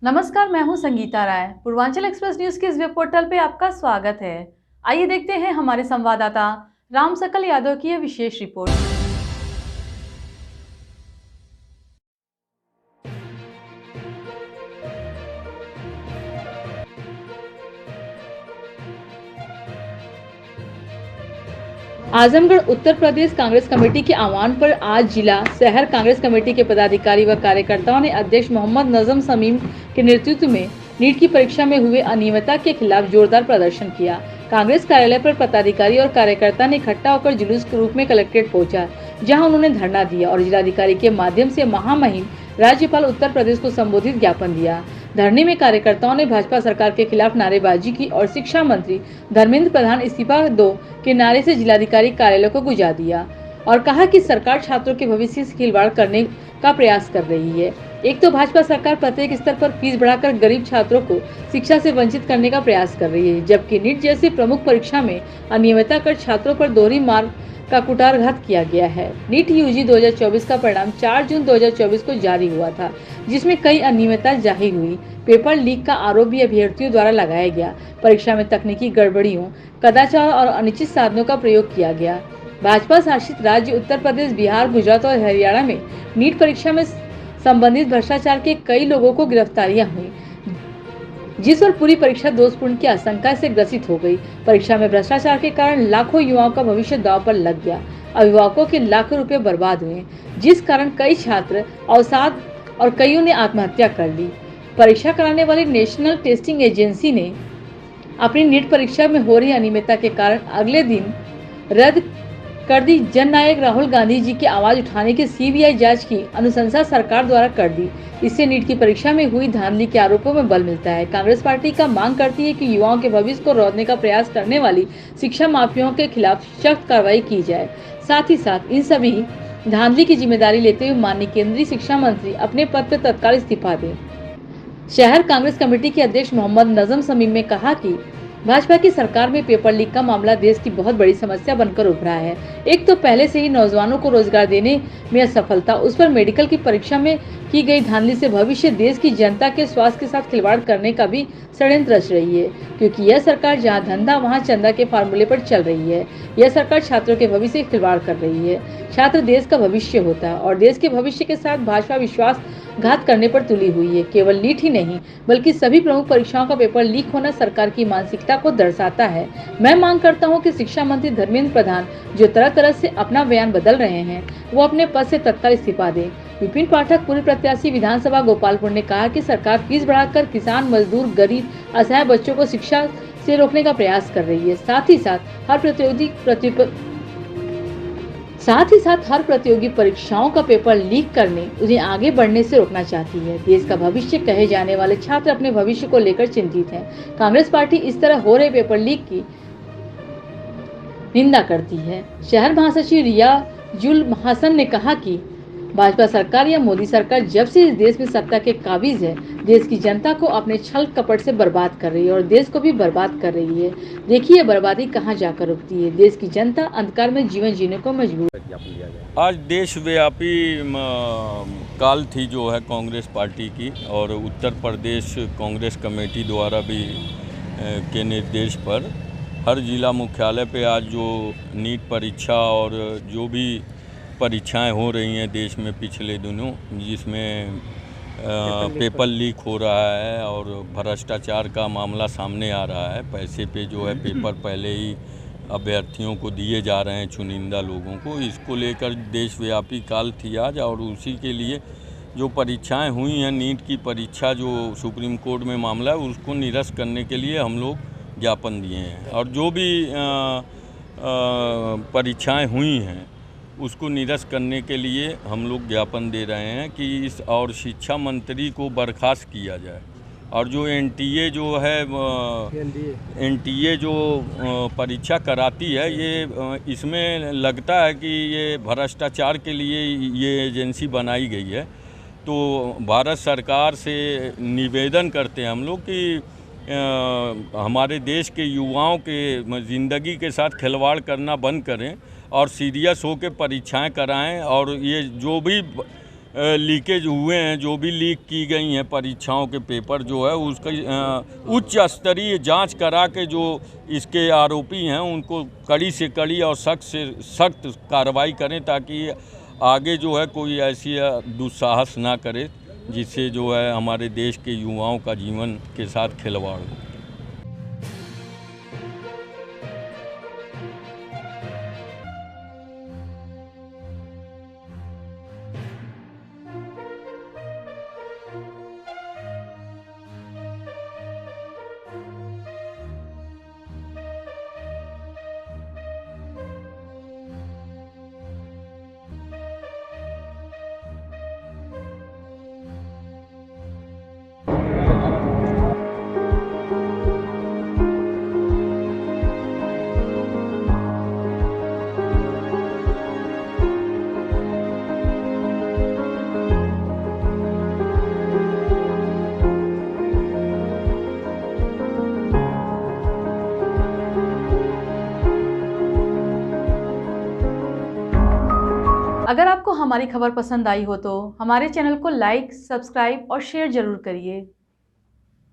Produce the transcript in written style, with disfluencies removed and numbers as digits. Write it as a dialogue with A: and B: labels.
A: नमस्कार, मैं हूं संगीता राय। पूर्वांचल एक्सप्रेस न्यूज के इस वेब पोर्टल पे आपका स्वागत है। आइए देखते हैं हमारे संवाददाता राम सकल यादव की यह विशेष रिपोर्ट। आजमगढ़ उत्तर प्रदेश कांग्रेस कमेटी के आह्वान पर आज जिला शहर कांग्रेस कमेटी के पदाधिकारी व कार्यकर्ताओं ने अध्यक्ष मोहम्मद नजम समीम के नेतृत्व में नीट की परीक्षा में हुए अनियमितता के खिलाफ जोरदार प्रदर्शन किया। कांग्रेस कार्यालय पर पदाधिकारी और कार्यकर्ता ने इकट्ठा होकर जुलूस के रूप में कलेक्ट्रेट पहुंचा, जहां उन्होंने धरना दिया और जिलाधिकारी के माध्यम से महामहिम राज्यपाल उत्तर प्रदेश को संबोधित ज्ञापन दिया। धरने में कार्यकर्ताओं ने भाजपा सरकार के खिलाफ नारेबाजी की और शिक्षा मंत्री धर्मेंद्र प्रधान इस्तीफा दो के नारे से जिलाधिकारी कार्यालय को गुजार दिया और कहा कि सरकार छात्रों के भविष्य से खिलवाड़ करने का प्रयास कर रही है। एक तो भाजपा सरकार प्रत्येक स्तर पर फीस बढ़ाकर गरीब छात्रों को शिक्षा से वंचित करने का प्रयास कर रही है, जबकि नीट जैसी प्रमुख परीक्षा में अनियमितता कर छात्रों पर दोहरी मार का कुठारघात किया गया है। नीट यूजी 2024 का परिणाम 4 जून 2024 को जारी हुआ था, जिसमें कई अनियमितता जाहिर हुई। पेपर लीक का आरोप भी अभ्यर्थियों द्वारा लगाया गया। परीक्षा में तकनीकी गड़बड़ियों, कदाचार और अनुचित साधनों का प्रयोग किया गया। भाजपा शासित राज्य उत्तर प्रदेश, बिहार, गुजरात और हरियाणा में नीट परीक्षा में संबंधित भ्रष्टाचार के कई लोगों को गिरफ्तारियां हुई, जिस पर पूरी परीक्षा दोषपूर्ण की आशंका से ग्रसित हो गई। परीक्षा में भ्रष्टाचार के कारण लाखों युवाओं का भविष्य दांव पर लग गया। अभिभावकों के लाखों रुपए बर्बाद हुए, जिस कारण कई छात्र अवसाद और कईयों ने आत्महत्या कर ली। परीक्षा कराने वाली नेशनल टेस्टिंग एजेंसी ने अपनी नीट परीक्षा में हो रही अनियमितता के कारण अगले दिन रद्द कर दी। जननायक राहुल गांधी जी की आवाज उठाने की सीबीआई जांच की अनुशंसा सरकार द्वारा कर दी। इससे नीट की परीक्षा में हुई धांधली के आरोपों में बल मिलता है। कांग्रेस पार्टी का मांग करती है कि युवाओं के भविष्य को रौंदने का प्रयास करने वाली शिक्षा माफियाओं के खिलाफ सख्त कार्रवाई की जाए। साथ ही साथ इन सभी धांधली की जिम्मेदारी लेते हुए माननीय केंद्रीय शिक्षा मंत्री अपने पद पर तत्काल इस्तीफा दें। शहर कांग्रेस कमेटी के अध्यक्ष मोहम्मद नजम समीम ने कहा कि भाजपा की सरकार में पेपर लीक का मामला देश की बहुत बड़ी समस्या बनकर उभरा है। एक तो पहले से ही नौजवानों को रोजगार देने में असफलता, उस पर मेडिकल की परीक्षा में की गई धांधली से भविष्य देश की जनता के स्वास्थ्य के साथ खिलवाड़ करने का भी षड्यंत्र रच रही है, क्योंकि यह सरकार जहां धंधा वहां चंदा के फार्मूले पर चल रही है। यह सरकार छात्रों के भविष्य से खिलवाड़ कर रही है। छात्र देश का भविष्य होता है और देश के भविष्य के साथ भाजपा विश्वासघात करने पर तुली हुई है। केवल नीट ही नहीं बल्कि सभी प्रमुख परीक्षाओं का पेपर लीक होना सरकार की मानसिकता को दर्शाता है। मैं मांग करता हूं कि शिक्षा मंत्री धर्मेंद्र प्रधान, जो तरह तरह से अपना बयान बदल रहे हैं, वो अपने पद से तत्काल इस्तीफा दें। विपिन पाठक, पूर्व प्रत्याशी विधानसभा गोपालपुर, ने कहा कि सरकार फीस बढ़ाकर किसान, मजदूर, गरीब, असहाय बच्चों को शिक्षा से रोकने का प्रयास कर रही है। साथ ही साथ हर प्रतियोगी परीक्षाओं का पेपर लीक करने, उन्हें आगे बढ़ने से रोकना चाहती है। देश का भविष्य कहे जाने वाले छात्र अपने भविष्य को लेकर चिंतित हैं। कांग्रेस पार्टी इस तरह हो रहे पेपर लीक की निंदा करती है। शहर महासचिव रियाजुल हसन ने कहा कि भाजपा सरकार या मोदी सरकार जब से इस देश में सत्ता के काबिज है, देश की जनता को अपने छल कपट से बर्बाद कर रही है और देश को भी बर्बाद कर रही है। देखिए बर्बादी कहां जाकर रुकती है। देश की जनता अंधकार में जीवन जीने को मजबूर है।
B: आज देशव्यापी काल थी जो है कांग्रेस पार्टी की, और उत्तर प्रदेश कांग्रेस कमेटी द्वारा भी के निर्देश पर हर जिला मुख्यालय पे आज जो नीट परीक्षा और जो भी परीक्षाएं हो रही हैं देश में पिछले दिनों, जिसमें पेपर लीक हो रहा है और भ्रष्टाचार का मामला सामने आ रहा है। पैसे पे जो है पेपर पहले ही अभ्यर्थियों को दिए जा रहे हैं, चुनिंदा लोगों को। इसको लेकर देशव्यापी काल थी आज, और उसी के लिए जो परीक्षाएं हुई हैं, नीट की परीक्षा जो सुप्रीम कोर्ट में मामला है, उसको निरस्त करने के लिए हम लोग ज्ञापन दिए हैं। और जो भी परीक्षाएं हुई हैं उसको निरस्त करने के लिए हम लोग ज्ञापन दे रहे हैं कि इस और शिक्षा मंत्री को बर्खास्त किया जाए। और जो एनटीए जो है एनटीए जो परीक्षा कराती है, ये इसमें लगता है कि ये भ्रष्टाचार के लिए ये एजेंसी बनाई गई है। तो भारत सरकार से निवेदन करते हैं हम लोग कि हमारे देश के युवाओं के ज़िंदगी के साथ खिलवाड़ करना बंद करें और सीरियस हो के परीक्षाएँ कराएँ। और ये जो भी लीकेज हुए हैं, जो भी लीक की गई हैं परीक्षाओं के पेपर जो है उसका उच्च स्तरीय जांच करा के जो इसके आरोपी हैं उनको कड़ी से कड़ी और सख्त से सख्त कार्रवाई करें, ताकि आगे जो है कोई ऐसी दुस्साहस ना करे जिससे जो है हमारे देश के युवाओं का जीवन के साथ खिलवाड़ हो।
A: अगर आपको हमारी खबर पसंद आई हो तो हमारे चैनल को लाइक, सब्सक्राइब और शेयर जरूर करिए।